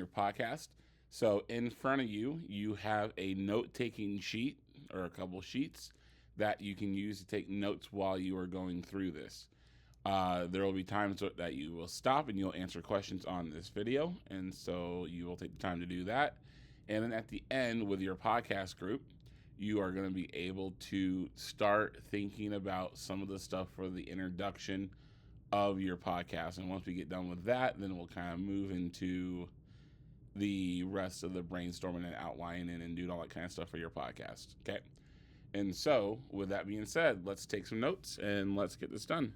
your podcast. So in front of you, you have a note-taking sheet or a couple sheets that you can use to take notes while you are going through this. There will be times that you will stop and you'll answer questions on this video, and so you will take the time to do that. And then at the end, with your podcast group, you are going to be able to start thinking about some of the stuff for the introduction of your podcast. And once we get done with that, then we'll kind of move into the rest of the brainstorming and outlining and doing all that kind of stuff for your podcast. Okay. And so, with that being said, let's take some notes and let's get this done.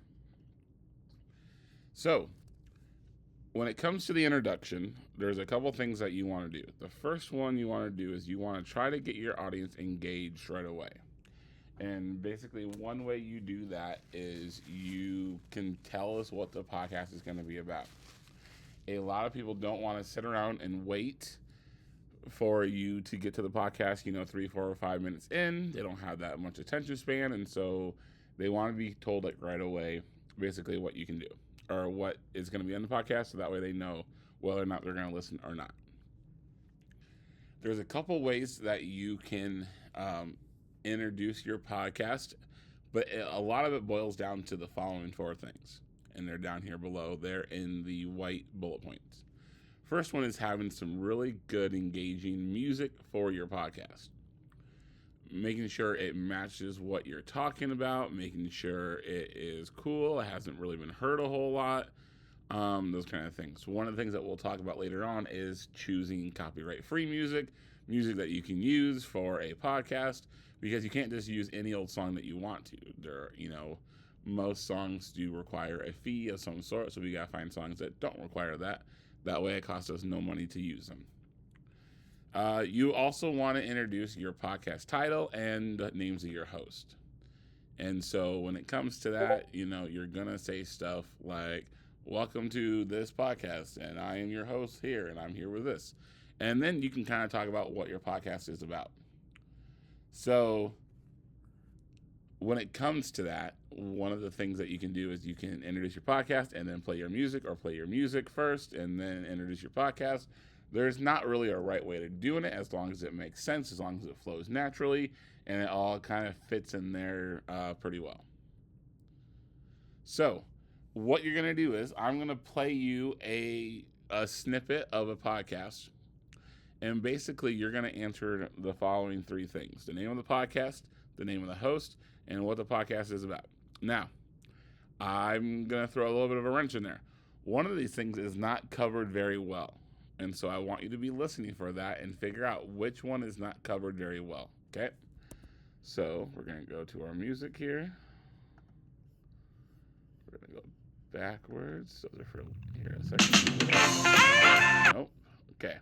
So, when it comes to the introduction, there's a couple things that you want to do. The first one you want to do is you want to try to get your audience engaged right away. And basically, one way you do that is you can tell us what the podcast is going to be about. A lot of people don't want to sit around and wait for you to get to the podcast, 3, 4, or 5 minutes in. They don't have that much attention span, and so they want to be told right away basically what you can do or what is going to be on the podcast, so that way they know whether or not they're going to listen or not. There's a couple ways that you can introduce your podcast, but a lot of it boils down to the following 4 things, and they're down here below. They're in the white bullet points. First one is having some really good, engaging music for your podcast. Making sure it matches what you're talking about, making sure it is cool, it hasn't really been heard a whole lot, those kind of things. One of the things that we'll talk about later on is choosing copyright-free music that you can use for a podcast, because you can't just use any old song that you want to. Most songs do require a fee of some sort, so we gotta find songs that don't require that. That way it costs us no money to use them. You also want to introduce your podcast title and the names of your host. And so when it comes to that, you're going to say stuff like, welcome to this podcast, and I am your host here, and I'm here with this. And then you can kind of talk about what your podcast is about. So when it comes to that, one of the things that you can do is you can introduce your podcast and then play your music, or play your music first and then introduce your podcast. There's not really a right way to doing it, as long as it makes sense, as long as it flows naturally, and it all kind of fits in there pretty well. So what you're going to do is I'm going to play you a snippet of a podcast, and basically you're going to answer the following 3 things: the name of the podcast, the name of the host, and what the podcast is about. Now, I'm going to throw a little bit of a wrench in there. One of these things is not covered very well. And so I want you to be listening for that and figure out which one is not covered very well. Okay? So we're going to go to our music here. We're going to go backwards. So they're for here a second. Nope. Okay.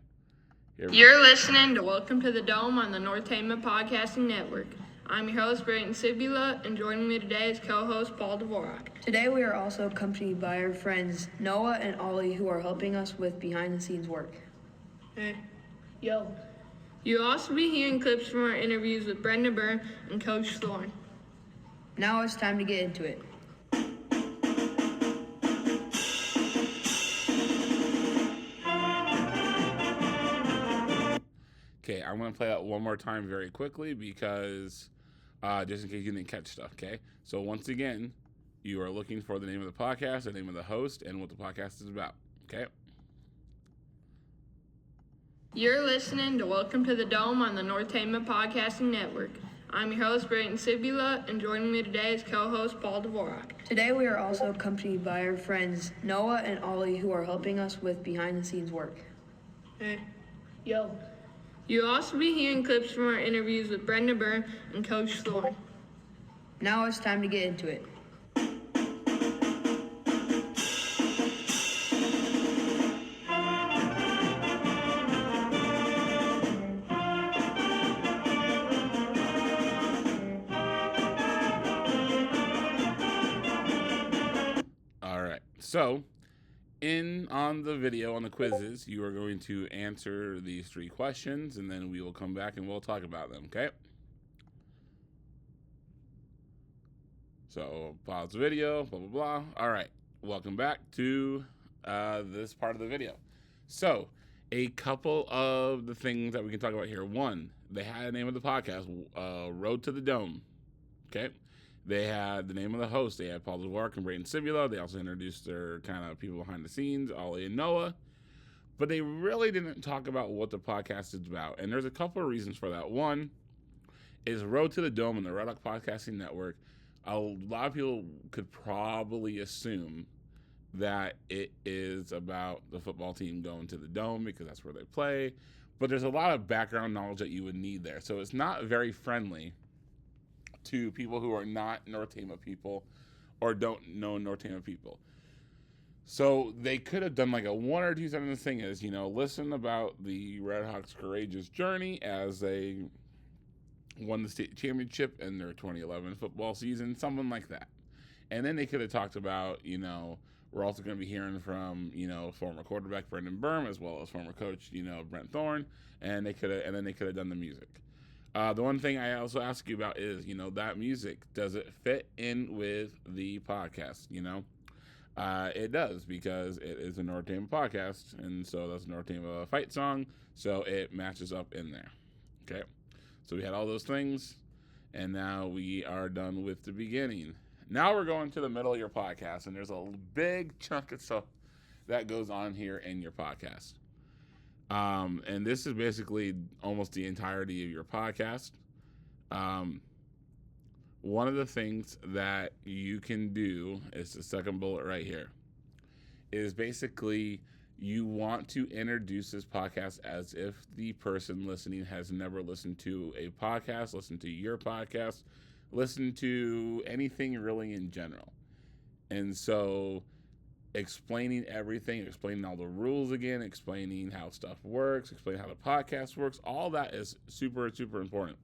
You're listening to Welcome to the Dome on the Northtainment Podcasting Network. I'm your host, Brayton Sibula, and joining me today is co-host Paul Dvorak. Today we are also accompanied by our friends Noah and Ollie, who are helping us with behind-the-scenes work. Hey. Yo. You'll also be hearing clips from our interviews with Brenda Byrne and Coach Thorne. Now it's time to get into it. Okay, I'm going to play that one more time very quickly, because just in case you didn't catch stuff, okay? So once again, you are looking for the name of the podcast, the name of the host, and what the podcast is about, okay? You're listening to Welcome to the Dome on the Northtainment Podcasting Network. I'm your host, Brayton Sibula, and joining me today is co-host Paul Dvorak. Today we are also accompanied by our friends Noah and Ollie, who are helping us with behind-the-scenes work. Hey. Yo. You'll also be hearing clips from our interviews with Brenda Byrne and Coach Thorne. Now it's time to get into it. All right. So on the video, on the quizzes, you are going to answer these 3 questions, and then we will come back and we'll talk about them, okay? So pause the video, blah, blah, blah. All right. Welcome back to this part of the video. So A couple of the things that we can talk about here. One, they had a name of the podcast, Road to the Dome. Okay. They had the name of the host. They had Paul Dvorak and Brayden Sibula. They also introduced their kind of people behind the scenes, Ollie and Noah. But they really didn't talk about what the podcast is about. And there's a couple of reasons for that. One is Road to the Dome and the Red Hawk Podcasting Network. A lot of people could probably assume that it is about the football team going to the Dome because that's where they play. But there's a lot of background knowledge that you would need there. So it's not very friendly to people who are not North Tama people or don't know North Tama people. So they could have done like a 1 or 2 sentence thing is, listen about the Red Hawks' courageous journey as they won the state championship in their 2011 football season, something like that. And then they could have talked about, we're also going to be hearing from, former quarterback Brendan Berm as well as former coach, Brent Thorne, and then they could have done the music. The one thing I also ask you about is, that music, does it fit in with the podcast? It does, because it is a North Tama podcast, and so that's a North Tama fight song, so it matches up in there. Okay, so we had all those things, and now we are done with the beginning. Now we're going to the middle of your podcast, and there's a big chunk of stuff that goes on here in your podcast. And this is basically almost the entirety of your podcast. One of the things that you can do is the second bullet right here, is basically you want to introduce this podcast as if the person listening has never listened to a podcast, listened to your podcast, listened to anything really in general. And so explaining everything, explaining all the rules again, explaining how stuff works, explaining how the podcast works, all that is super, super important.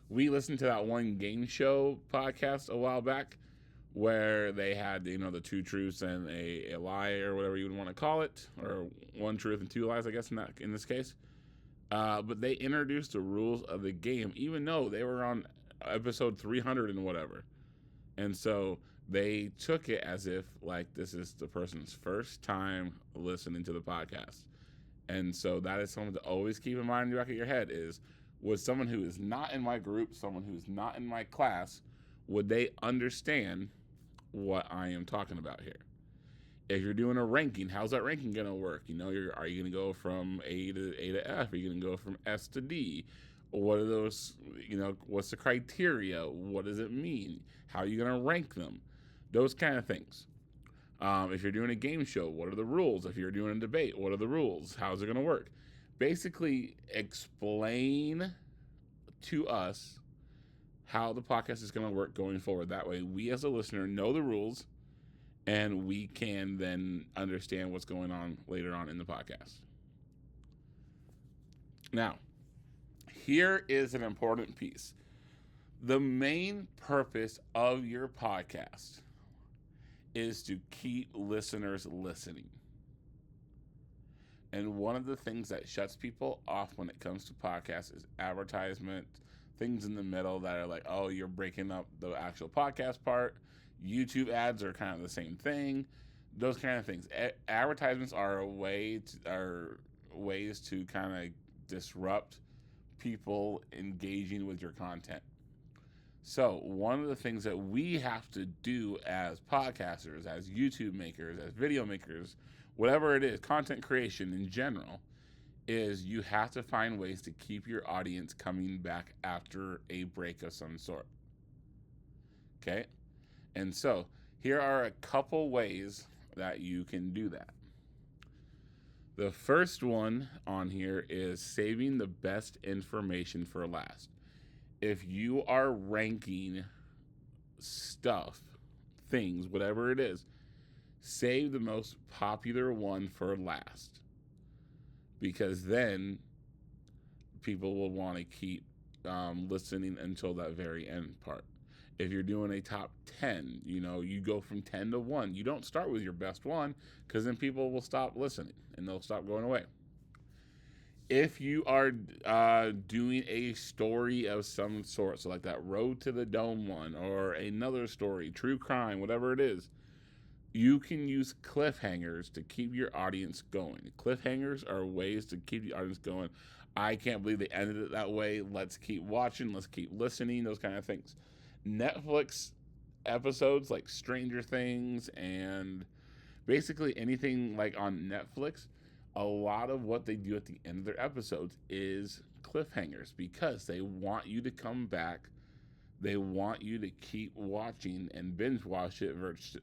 We listened to that one game show podcast a while back where they had, the 2 truths and a lie, or whatever you would want to call it, or 1 truth and 2 lies, I guess, in this case. But they introduced the rules of the game, even though they were on episode 300 and whatever. And so they took it as if, like, this is the person's first time listening to the podcast. And so that is something to always keep in mind in the back of your head is, would someone who is not in my group, someone who's not in my class, would they understand what I am talking about here? If you're doing a ranking, how's that ranking going to work? Are you going to go from A to F? Are you going to go from S to D? What are those, what's the criteria? What does it mean? How are you going to rank them? Those kind of things. If you're doing a game show, what are the rules? If you're doing a debate, what are the rules? How's it going to work? Basically, explain to us how the podcast is going to work going forward. That way, we as a listener know the rules, and we can then understand what's going on later on in the podcast. Now, here is an important piece. The main purpose of your podcast is to keep listeners listening. And one of the things that shuts people off when it comes to podcasts is advertisement, things in the middle that are like, oh, you're breaking up the actual podcast part. YouTube ads are kind of the same thing. Those kind of things. Advertisements are ways to kind of disrupt people engaging with your content. So one of the things that we have to do as podcasters, as YouTube makers, as video makers, whatever it is, content creation in general, is you have to find ways to keep your audience coming back after a break of some sort. Okay? And so here are a couple ways that you can do that. The first one on here is saving the best information for last. If you are ranking stuff, things, whatever it is, save the most popular one for last. Because then people will want to keep listening until that very end part. If you're doing a top 10, you go from 10 to 1. You don't start with your best one, because then people will stop listening and they'll stop going away. If you are doing a story of some sort, so like that Road to the Dome one, or another story, true crime, whatever it is, you can use cliffhangers to keep your audience going. Cliffhangers are ways to keep the audience going. I can't believe they ended it that way. Let's keep watching. Let's keep listening. Those kind of things. Netflix episodes like Stranger Things and basically anything like on Netflix, a lot of what they do at the end of their episodes is cliffhangers because they want you to come back. They want you to keep watching and binge watch it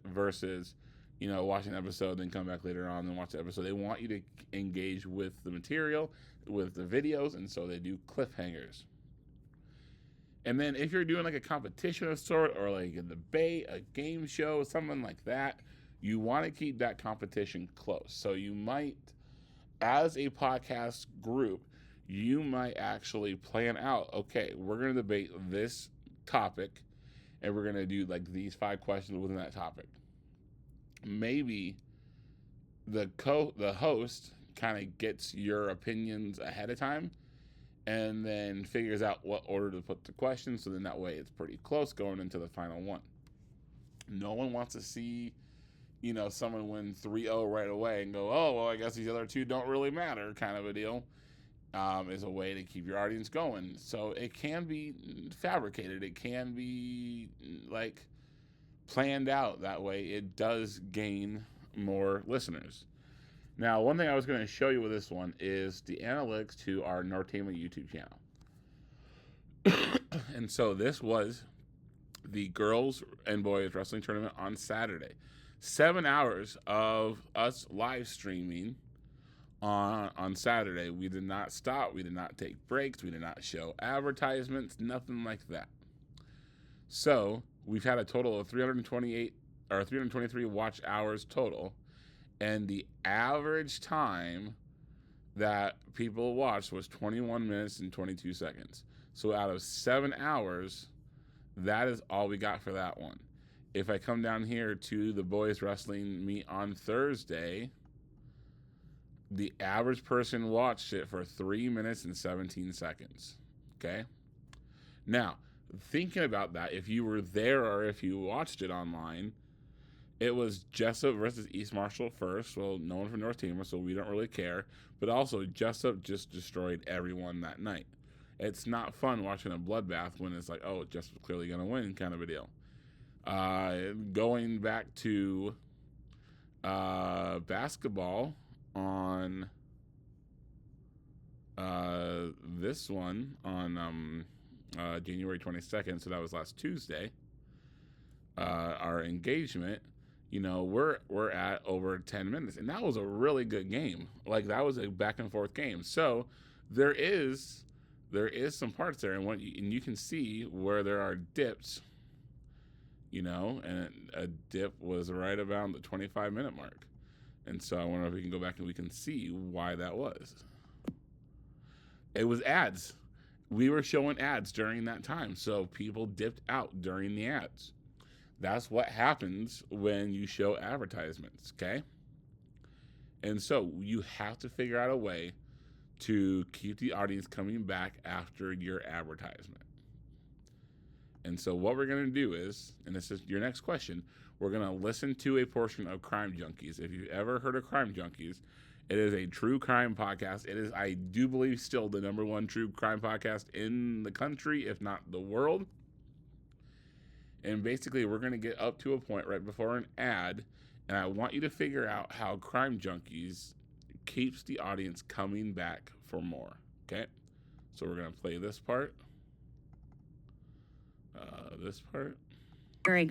versus, watch an episode, then come back later on and watch the episode. They want you to engage with the material, with the videos, and so they do cliffhangers. And then if you're doing like a competition of sort or like a debate, a game show, something like that, you want to keep that competition close. So you might, as a podcast group, you might actually plan out, okay, we're going to debate this topic and we're going to do like these 5 questions within that topic. Maybe the host kind of gets your opinions ahead of time and then figures out what order to put the questions, so then that way it's pretty close going into the final one. No one wants to see, someone win 3-0 right away and go, oh, well, I guess these other 2 don't really matter, kind of a deal. Is a way to keep your audience going. So it can be fabricated. It can be like planned out. That way it does gain more listeners. Now, one thing I was going to show you with this one is the analytics to our Nortema YouTube channel. And so this was the girls and boys wrestling tournament on Saturday. 7 hours of us live streaming on Saturday. We did not stop. We did not take breaks. We did not show advertisements, nothing like that. So we've had a total of 323 watch hours total. And the average time that people watched was 21 minutes and 22 seconds. So out of 7 hours, that is all we got for that one. If I come down here to the boys wrestling meet on Thursday, the average person watched it for 3 minutes and 17 seconds. Okay? Now, thinking about that, if you were there or if you watched it online, it was Jessup versus East Marshall first. Well, no one from Nortema, so we don't really care. But also, Jessup just destroyed everyone that night. It's not fun watching a bloodbath when it's like, oh, Jessup's clearly going to win kind of a deal. Going back to basketball on this one on January 22nd, so that was last Tuesday, our engagement, we're at over 10 minutes, and that was a really good game. Like, that was a back and forth game. So there is some parts there, and you can see where there are dips, and a dip was right around the 25-minute mark. And so I wonder if we can go back and we can see why that was. It was ads. We were showing ads during that time, so people dipped out during the ads. That's what happens when you show advertisements, okay? And so you have to figure out a way to keep the audience coming back after your advertisement. And so what we're going to do is, and this is your next question, we're going to listen to a portion of Crime Junkies. If you've ever heard of Crime Junkies, it is a true crime podcast. It is, I do believe, still the #1 true crime podcast in the country, if not the world. And basically, we're going to get up to a point right before an ad, and I want you to figure out how Crime Junkies keeps the audience coming back for more, okay? So we're going to play this part.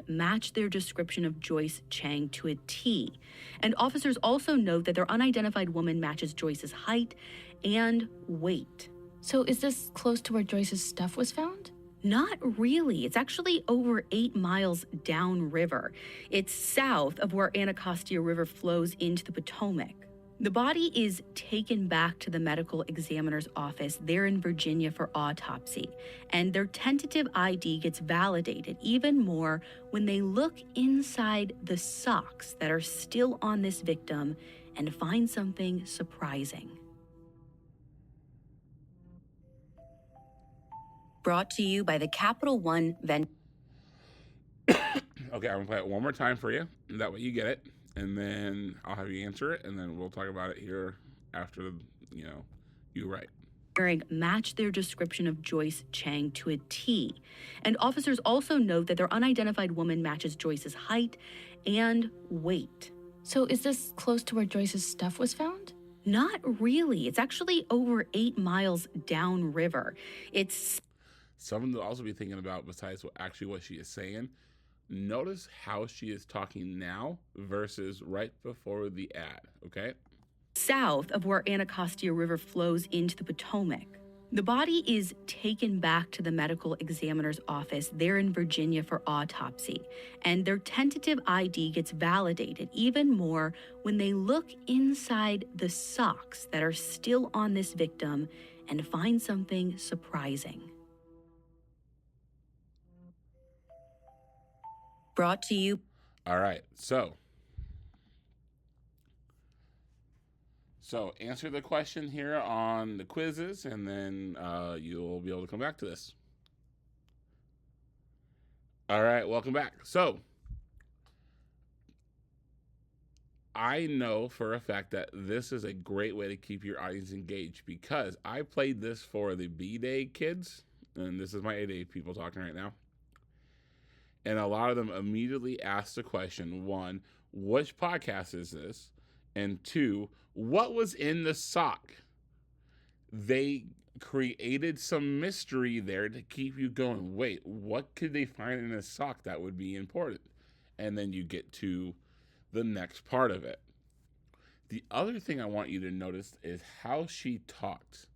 Match their description of Joyce Chang to a T. And officers also note that their unidentified woman matches Joyce's height and weight. So is this close to where Joyce's stuff was found? Not really. It's actually over 8 miles downriver. It's south of where Anacostia River flows into the Potomac. The body is taken back to the medical examiner's office there in Virginia for autopsy, and their tentative ID gets validated even more when they look inside the socks that are still on this victim and find something surprising. Brought to you by the Capital One Okay, I'm gonna play it one more time for you. That way you get it, and then I'll have you answer it, and then we'll talk about it here after you write. Match their description of Joyce Chang to a T. And officers also note that their unidentified woman matches Joyce's height and weight. So is this close to where Joyce's stuff was found? Not really. It's actually over 8 miles downriver. It's Something to also be thinking about besides what she is saying. Notice how she is talking now versus right before the ad, okay? south of where Anacostia River flows into the Potomac. The body is taken back to the medical examiner's office there in Virginia for autopsy, and their tentative ID gets validated even more when they look inside the socks that are still on this victim and find something surprising. Brought to you. All right, so answer the question here on the quizzes, and then you'll be able to come back to this. All right, welcome back. So I know for a fact that this is a great way to keep your audience engaged because I played this for the B-Day kids, and this is my A-Day people talking right now. And a lot of them immediately asked the question, one, which podcast is this? And two, what was in the sock? They created some mystery there to keep you going. Wait, what could they find in a sock that would be important? And then you get to the next part of it. The other thing I want you to notice is how she talked.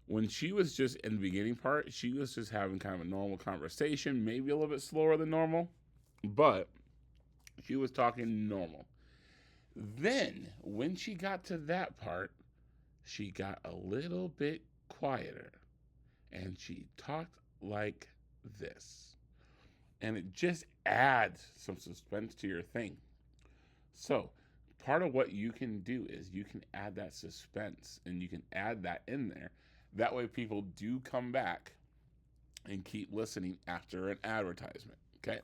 When she was just in the beginning part, she was just having kind of a normal conversation, maybe a little bit slower than normal, but she was talking normal. Then, when she got to that part, she got a little bit quieter, and she talked like this. And it just adds some suspense to your thing. So, part of what you can do is you can add that suspense, and you can add that in there. That way people do come back and keep listening after an advertisement, okay?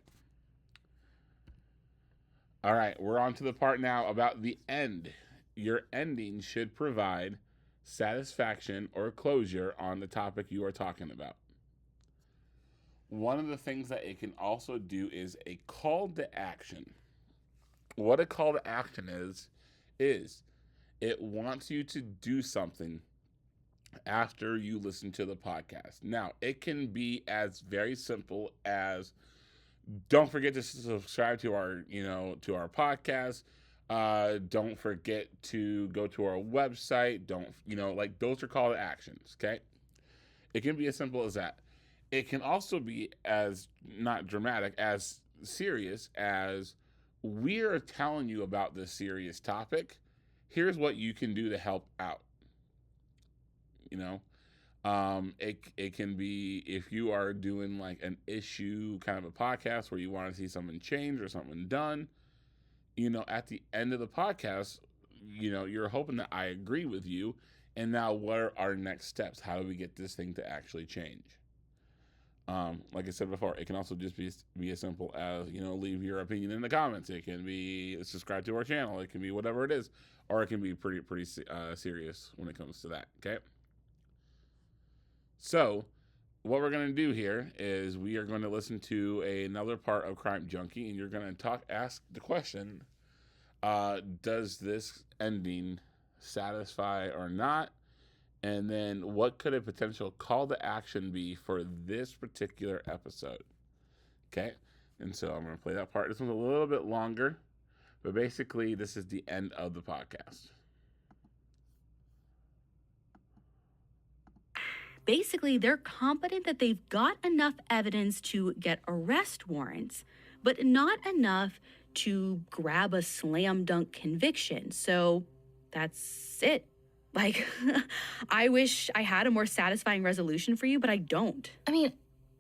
All right, we're on to the part now about the end. Your ending should provide satisfaction or closure on the topic you are talking about. One of the things that it can also do is a call to action. What a call to action is it wants you to do something after you listen to the podcast. Now, it can be as very simple as don't forget to subscribe to our podcast. Don't forget to go to our website. Those are call to actions, okay? It can be as simple as that. It can also be as not dramatic, as serious as we are telling you about this serious topic. Here's what you can do to help out. It can be if you are doing like an issue kind of a podcast where you want to see something change or something done, at the end of the podcast, you're hoping that I agree with you. And now what are our next steps? How do we get this thing to actually change? Like I said before, it can also just be as simple as, leave your opinion in the comments. It can be subscribe to our channel. It can be whatever it is, or it can be pretty serious when it comes to that. Okay. So, what we're going to do here is we are going to listen to another part of Crime Junkie, and you're going to ask the question, does this ending satisfy or not? And then what could a potential call to action be for this particular episode? Okay? And so I'm going to play that part. This one's a little bit longer, but basically this is the end of the podcast. Basically, they're confident that they've got enough evidence to get arrest warrants, but not enough to grab a slam dunk conviction. So that's it. Like, I wish I had a more satisfying resolution for you, but I don't. I mean,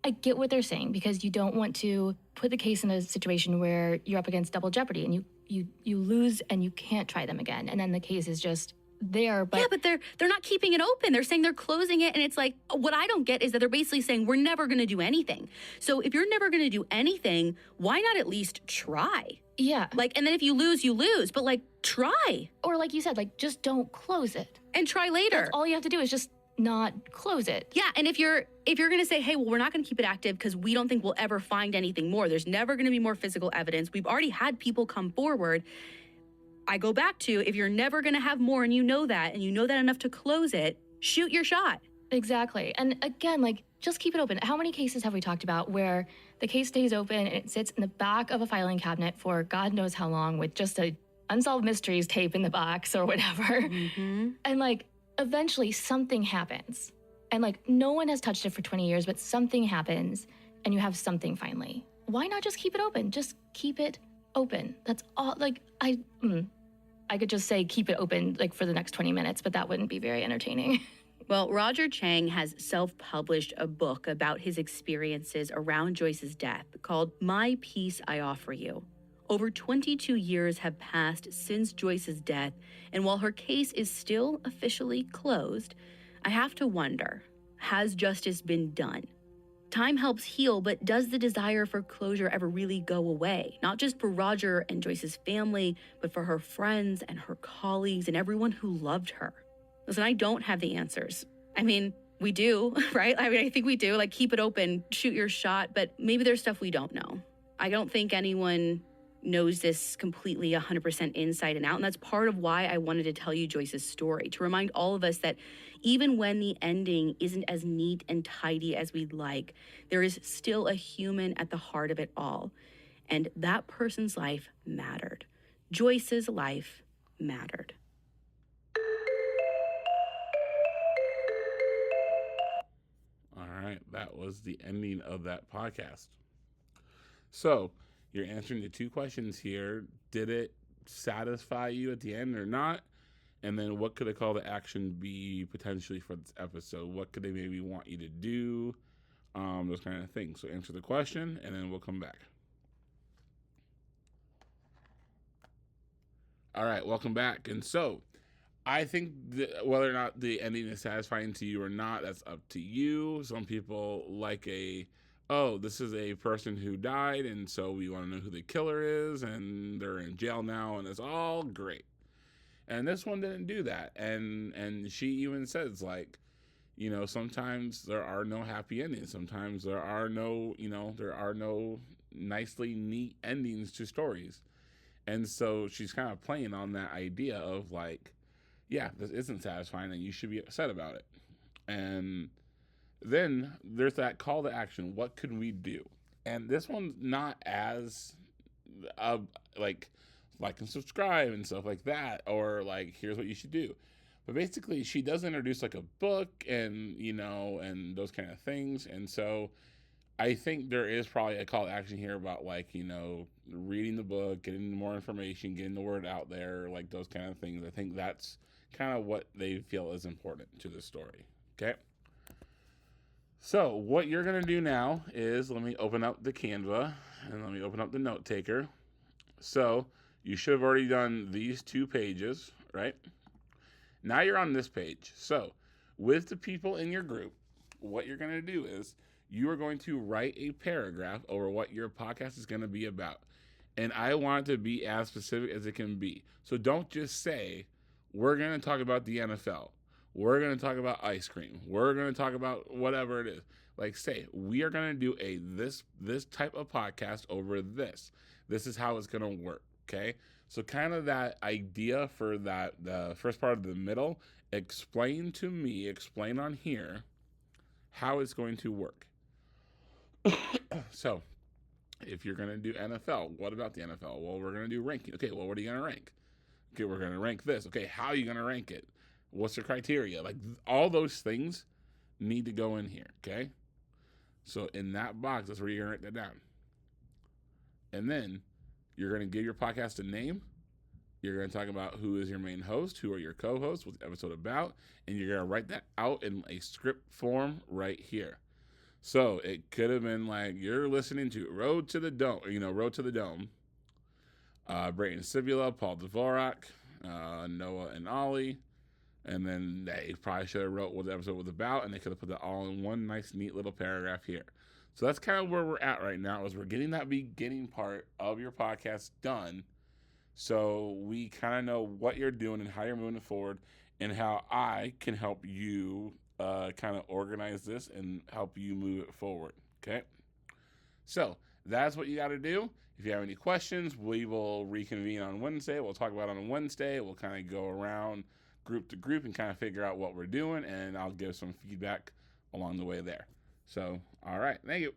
I get what they're saying because you don't want to put the case in a situation where you're up against double jeopardy and you lose and you can't try them again. And then the case is just there, but yeah, but they're not keeping it open. They're saying they're closing it, and it's like, what I don't get is that they're basically saying we're never going to do anything. So if you're never going to do anything, why not at least try? yeah. Like, and then if you lose, you lose. But like, try Or like you said, like just don't close it. and try later. That's all you have to do is just not close it. Yeah, and if you're going to say, hey, well, we're not going to keep it active because we don't think we'll ever find anything more. There's never going to be more physical evidence. We've already had people come forward. I go back to, if you're never going to have more and you know that enough to close it, shoot your shot. Exactly. And again, like just keep it open. How many cases have we talked about where the case stays open and it sits in the back of a filing cabinet for God knows how long with just a unsolved mysteries tape in the box or whatever. Mm-hmm. And like eventually something happens. And like no one has touched it for 20 years, but something happens and you have something finally. Why not just keep it open? Just keep it open. That's all. Like I could just say keep it open like for the next 20 minutes, but that wouldn't be very entertaining. Well, Roger Chang has self-published a book about his experiences around Joyce's death called My Peace I Offer You. Over 22 years have passed since Joyce's death, and while her case is still officially closed, I have to wonder, has justice been done? Time helps heal, but does the desire for closure ever really go away? Not just for Roger and Joyce's family, but for her friends and her colleagues and everyone who loved her. Listen, I don't have the answers. I mean, we do, right? I mean, I think we do. Like, keep it open, shoot your shot, but maybe there's stuff we don't know. I don't think anyone knows this completely 100% inside and out, and that's part of why I wanted to tell you Joyce's story, to remind all of us that even when the ending isn't as neat and tidy as we'd like, there is still a human at the heart of it all, and that person's life mattered. Joyce's life mattered. All right, that was the ending of that podcast. So, you're answering the two questions here. Did it satisfy you at the end or not? And then what could a call to action be potentially for this episode? What could they maybe want you to do? Those kind of things. So answer the question, and then we'll come back. All right, welcome back. And so, I think whether or not the ending is satisfying to you or not, that's up to you. Some people like this is a person who died, and so we want to know who the killer is, and they're in jail now, and it's all great. And this one didn't do that. And she even says, like, you know, sometimes there are no happy endings. Sometimes there are no nicely neat endings to stories. And so she's kind of playing on that idea of like, yeah, this isn't satisfying and you should be upset about it. And then there's that call to action. What can we do? And this one's not as like and subscribe and stuff like that, or like, here's what you should do. But basically, she does introduce like a book and, you know, and those kind of things. And so I think there is probably a call to action here about like, you know, reading the book, getting more information, getting the word out there, like those kind of things. I think that's kind of what they feel is important to the story. Okay. So what you're going to do now is, let me open up the Canva and let me open up the note taker. So you should have already done these 2 pages, right? Now you're on this page. So with the people in your group, what you're going to do is you are going to write a paragraph over what your podcast is going to be about. And I want it to be as specific as it can be. So don't just say, we're going to talk about the NFL. We're going to talk about ice cream. We're going to talk about whatever it is. Like, say, we are going to do this type of podcast over this. This is how it's going to work, okay? So kind of that idea for that, the first part of the middle, explain on here how it's going to work. So if you're going to do NFL, what about the NFL? Well, we're going to do ranking. Okay, well, what are you going to rank? Okay, we're going to rank this. Okay, how are you going to rank it? What's the criteria? Like, all those things need to go in here, okay? So in that box, that's where you're going to write that down. And then you're going to give your podcast a name. You're going to talk about who is your main host, who are your co-hosts, what's the episode about, and you're going to write that out in a script form right here. So it could have been like, you're listening to Road to the Dome, Road to the Dome. Brayton Sibula, Paul Dvorak, Noah and Ollie. And then they probably should have wrote what the episode was about, and they could have put that all in one nice, neat little paragraph here. So that's kind of where we're at right now, is we're getting that beginning part of your podcast done, so we kind of know what you're doing and how you're moving forward, and how I can help you kind of organize this and help you move it forward. Okay? So that's what you got to do. If you have any questions, we will reconvene on Wednesday. We'll talk about it on Wednesday. We'll kind of go around group to group and kind of figure out what we're doing, and I'll give some feedback along the way there. So, all right. Thank you.